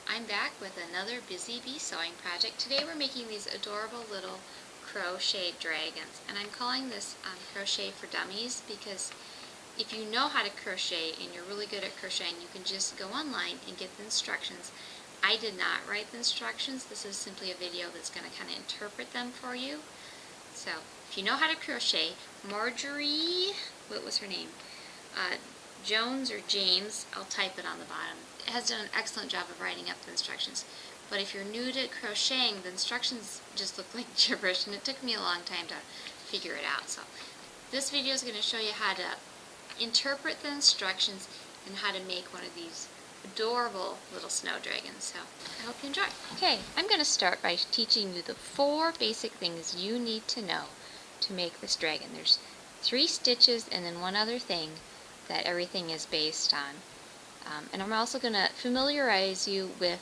I'm back with another Busy Bee sewing project. Today we're making these adorable little crochet dragons, and I'm calling this Crochet for Dummies because if you know how to crochet and you're really good at crocheting, you can just go online and get the instructions. I did not write the instructions. This is simply a video that's going to kind of interpret them for you. So if you know how to crochet, Marjorie, what was her name? Jones or James, I'll type it on the bottom, has done an excellent job of writing up the instructions. But if you're new to crocheting, the instructions just look like gibberish, and it took me a long time to figure it out. So this video is going to show you how to interpret the instructions and how to make one of these adorable little snow dragons. So I hope you enjoy. Okay, I'm going to start by teaching you the 4 basic things you need to know to make this dragon. There's 3 stitches and then one other thing that everything is based on. And I'm also going to familiarize you with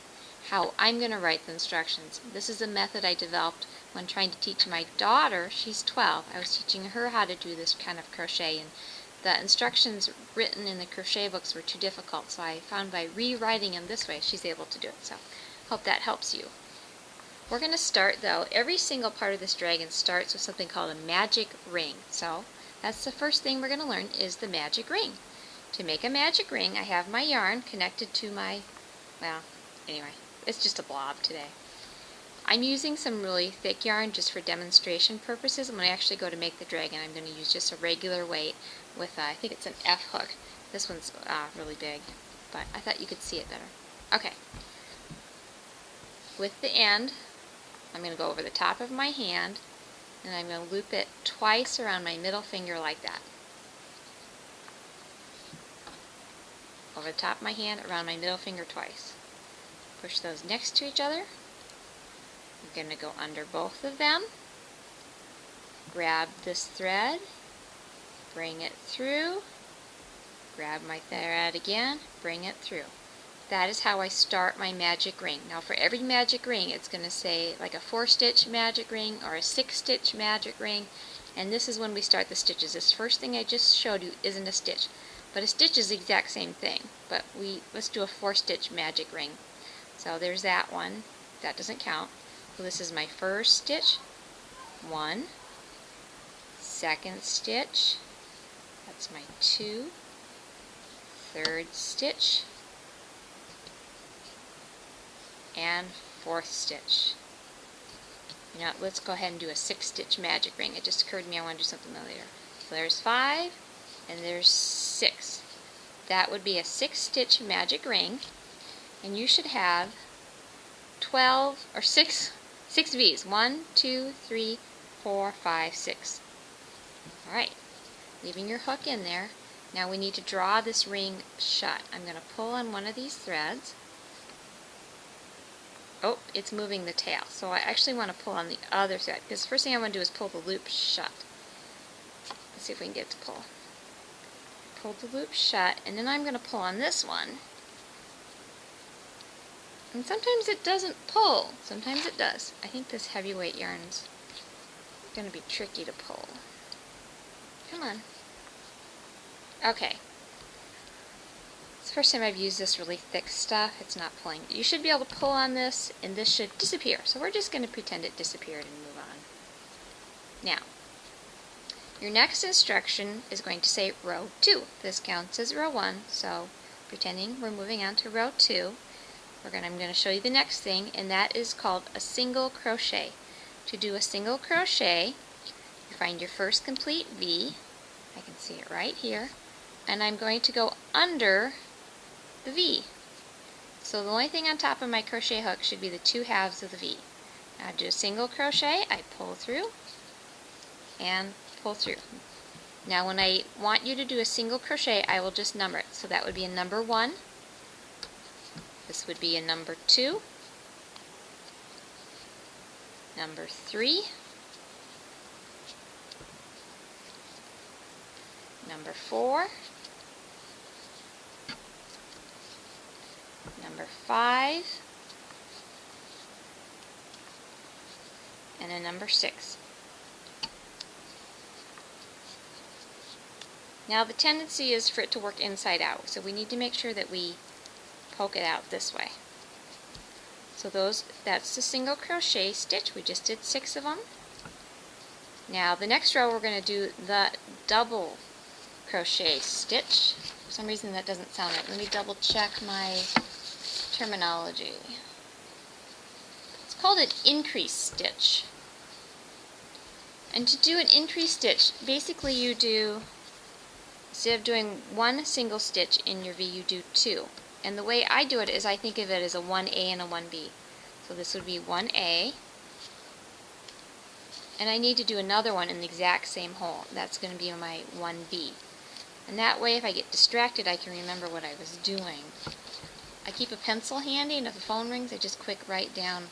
how I'm going to write the instructions. This is a method I developed when trying to teach my daughter. She's 12. I was teaching her how to do this kind of crochet, and the instructions written in the crochet books were too difficult, so I found by rewriting them this way she's able to do it. So hope that helps you. We're going to start, though, every single part of this dragon starts with something called a magic ring. So that's the first thing we're going to learn, is the magic ring. To make a magic ring, I have my yarn connected to my, well, anyway, it's just a blob today. I'm using some really thick yarn just for demonstration purposes. When I actually go to make the dragon, I'm going to use just a regular weight with, I think it's an F hook. This one's really big, but I thought you could see it better. Okay. With the end, I'm going to go over the top of my hand, and I'm going to loop it twice around my middle finger like that. Over the top of my hand, around my middle finger twice. Push those next to each other. I'm going to go under both of them. Grab this thread, bring it through, grab my thread again, bring it through. That is how I start my magic ring. Now for every magic ring, it's going to say like a 4-stitch magic ring or a 6-stitch magic ring, and this is when we start the stitches. This first thing I just showed you isn't a stitch, but a stitch is the exact same thing, but let's do a 4-stitch magic ring. So there's that one. That doesn't count. So this is my first stitch, 1, second stitch, that's my 2, third stitch, and 4th stitch. Now let's go ahead and do a 6-stitch magic ring. It just occurred to me I want to do something later. So there's 5 and there's 6. That would be a 6-stitch magic ring, and you should have 12 or 6 V's. 1, 2, 3, 4, 5, 6. Alright, leaving your hook in there. Now we need to draw this ring shut. I'm going to pull on one of these threads. Oh, it's moving the tail. So I actually want to pull on the other thread, because the first thing I want to do is pull the loop shut. Let's see if we can get it to pull. Pull the loop shut, and then I'm going to pull on this one. And sometimes it doesn't pull. Sometimes it does. I think this heavyweight yarn's going to be tricky to pull. Come on. Okay. It's the first time I've used this really thick stuff. It's not pulling. You should be able to pull on this, and this should disappear. So we're just going to pretend it disappeared and move on. Now, your next instruction is going to say row 2. This counts as row 1, so pretending we're moving on to row 2, I'm going to show you the next thing, and that is called a single crochet. To do a single crochet, you find your first complete V. I can see it right here, and I'm going to go under the V. So the only thing on top of my crochet hook should be the 2 halves of the V. Now I do a single crochet, I pull through, and pull through. Now when I want you to do a single crochet, I will just number it. So that would be a number 1. This would be a number 2, number 3, number 4, number 5, and a number 6. Now the tendency is for it to work inside out, so we need to make sure that we poke it out this way. So that's the single crochet stitch. We just did 6 of them. Now the next row we're going to do the double crochet stitch. For some reason that doesn't sound right. Let me double check my terminology. It's called an increase stitch. And to do an increase stitch, basically you do, instead of doing one single stitch in your V, you do 2. And the way I do it is I think of it as a 1A and a 1B. So this would be 1A, and I need to do another one in the exact same hole. That's going to be my 1B. And that way, if I get distracted, I can remember what I was doing. I keep a pencil handy, and if the phone rings, I just quick write down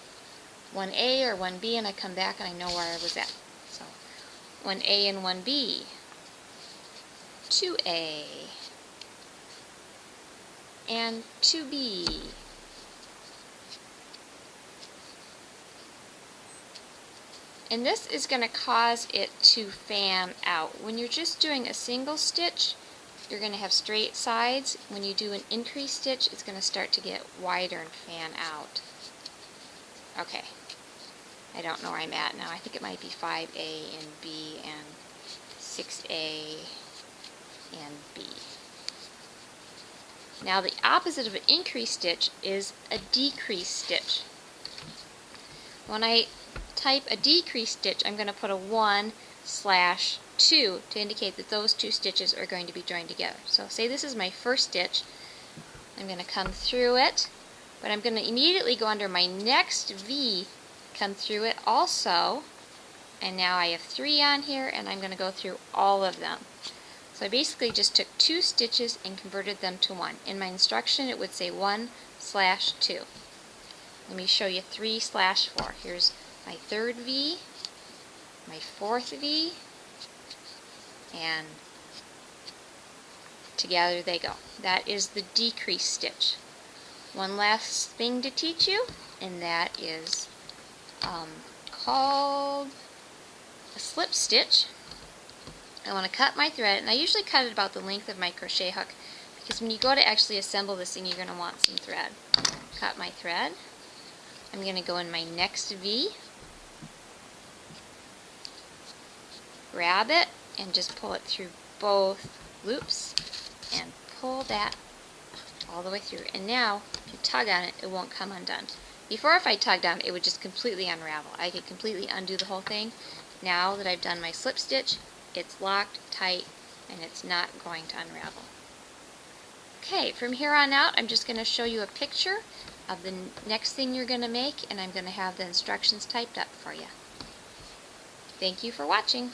1A or 1B, and I come back and I know where I was at. So 1A and 1B, 2A, and 2B. And this is going to cause it to fan out. When you're just doing a single stitch, you're going to have straight sides. When you do an increase stitch, it's going to start to get wider and fan out. Okay, I don't know where I'm at now. I think it might be 5A and B and 6A and B. Now the opposite of an increase stitch is a decrease stitch. When I type a decrease stitch, I'm going to put a 1/2 to indicate that those 2 stitches are going to be joined together. So say this is my first stitch. I'm going to come through it, but I'm going to immediately go under my next V, come through it also, and now I have 3 on here, and I'm going to go through all of them. So I basically just took 2 stitches and converted them to 1. In my instruction it would say 1/2. Let me show you 3/4. Here's my 3rd V, my 4th V, and together they go. That is the decrease stitch. One last thing to teach you, and that is called a slip stitch. I want to cut my thread, and I usually cut it about the length of my crochet hook, because when you go to actually assemble this thing, you're going to want some thread. Cut my thread. I'm going to go in my next V, grab it, and just pull it through both loops, and pull that all the way through. And now, if you tug on it, it won't come undone. Before, if I tugged on it, it would just completely unravel. I could completely undo the whole thing. Now that I've done my slip stitch, it's locked tight, and it's not going to unravel. Okay, from here on out, I'm just going to show you a picture of the next thing you're going to make, and I'm going to have the instructions typed up for you. Thank you for watching.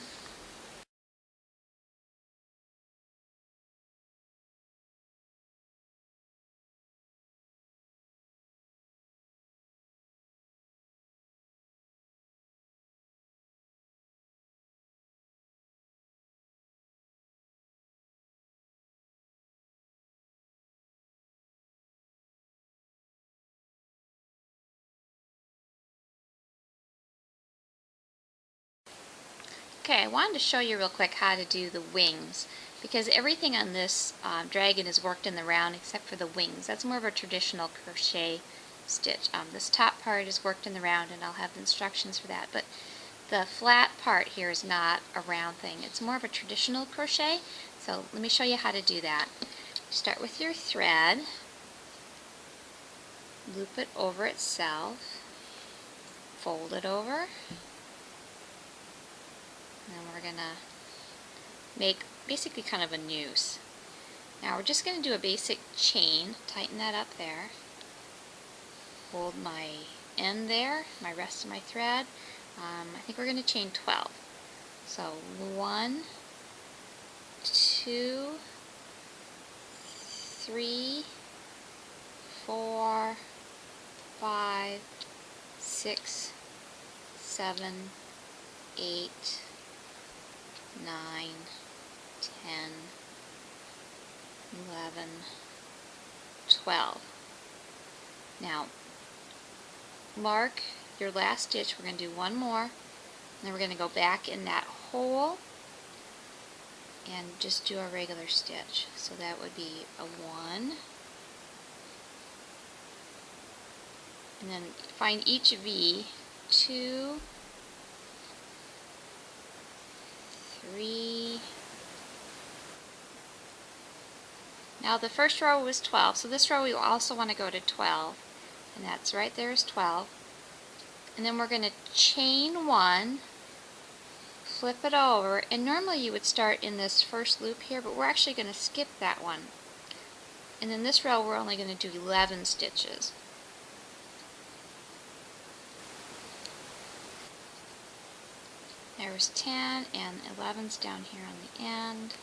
Okay, I wanted to show you real quick how to do the wings, because everything on this dragon is worked in the round except for the wings. That's more of a traditional crochet stitch. This top part is worked in the round, and I'll have the instructions for that, but the flat part here is not a round thing. It's more of a traditional crochet, so let me show you how to do that. Start with your thread, loop it over itself, fold it over, and then we're going to make basically kind of a noose. Now we're just going to do a basic chain, tighten that up there, hold my end there, my rest of my thread. I think we're going to chain 12. So 1, 2, 3, 4, 5, 6, 7, 8, 9, 10, 11, 12. Now, mark your last stitch. We're going to do one more, and then we're going to go back in that hole and just do a regular stitch. So that would be a 1, and then find each V, 2, 3. Now the first row was 12, so this row we also want to go to 12, and that's right there is 12. And then we're going to chain 1, flip it over, and normally you would start in this first loop here, but we're actually going to skip that one. And in this row we're only going to do 11 stitches. There's 10 and 11's down here on the end.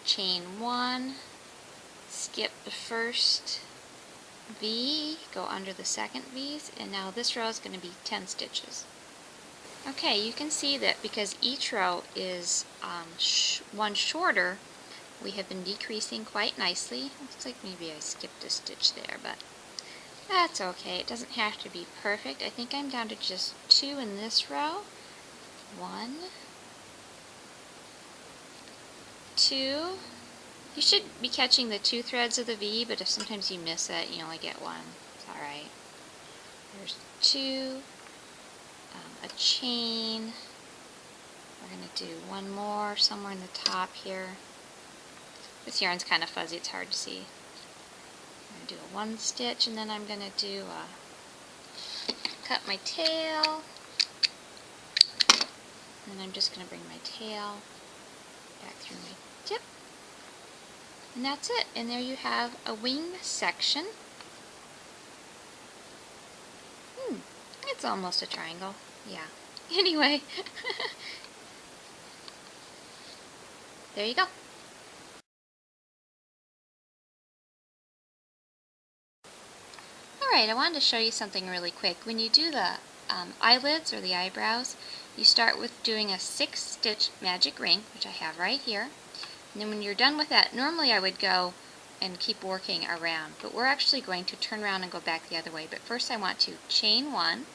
Chain 1, skip the first V, go under the second V's, and now this row is going to be 10 stitches. Okay, you can see that because each row is one shorter, we have been decreasing quite nicely. Looks like maybe I skipped a stitch there, but that's okay. It doesn't have to be perfect. I think I'm down to just 2 in this row. 1, 2. You should be catching the 2 threads of the V, but if sometimes you miss it, you only get 1. It's alright. There's 2, a chain. We're going to do one more somewhere in the top here. This yarn's kind of fuzzy, it's hard to see. I'm going to do a 1 stitch, and then I'm going to do cut my tail, and then I'm just going to bring my tail back through my tip, and that's it. And there you have a wing section. It's almost a triangle. Yeah. Anyway, there you go. Alright, I wanted to show you something really quick. When you do the eyelids or the eyebrows, you start with doing a 6-stitch magic ring, which I have right here. And then when you're done with that, normally I would go and keep working around, but we're actually going to turn around and go back the other way. But first I want to chain 1,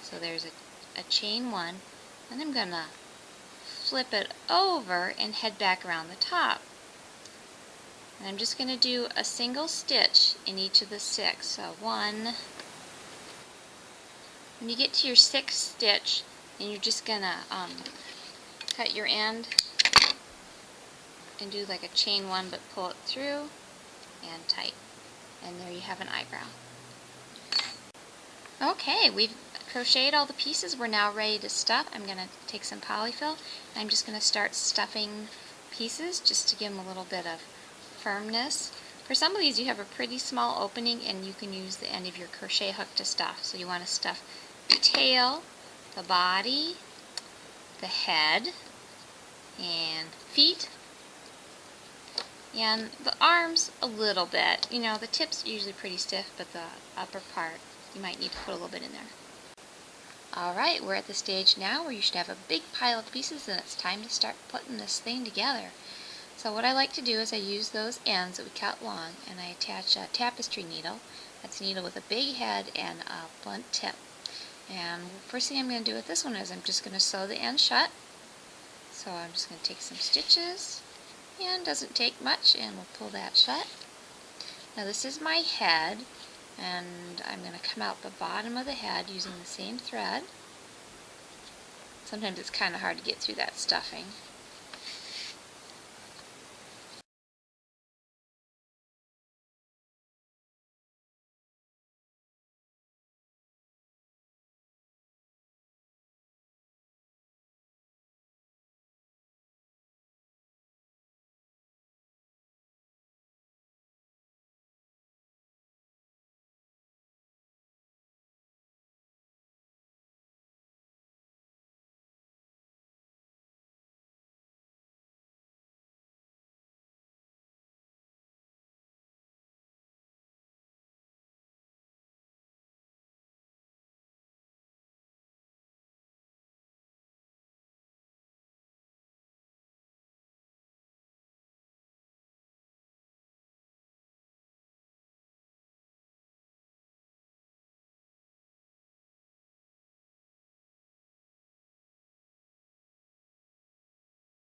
so there's a chain 1, and I'm going to flip it over and head back around the top. And I'm just going to do a single stitch in each of the 6. So 1. When you get to your 6th stitch, and you're just going to cut your end and do like a chain 1, but pull it through and tight. And there you have an eyebrow. Okay, we've crocheted all the pieces. We're now ready to stuff. I'm going to take some polyfill, and I'm just going to start stuffing pieces just to give them a little bit of firmness. For some of these you have a pretty small opening, and you can use the end of your crochet hook to stuff. So you want to stuff the tail, the body, the head, and feet, and the arms a little bit. You know, the tip's usually pretty stiff, but the upper part you might need to put a little bit in there. Alright, we're at the stage now where you should have a big pile of pieces, and it's time to start putting this thing together. So what I like to do is I use those ends that we cut long, and I attach a tapestry needle. That's a needle with a big head and a blunt tip. And first thing I'm going to do with this one is I'm just going to sew the end shut. So I'm just going to take some stitches, and doesn't take much, and we'll pull that shut. Now this is my head, and I'm going to come out the bottom of the head using the same thread. Sometimes it's kind of hard to get through that stuffing.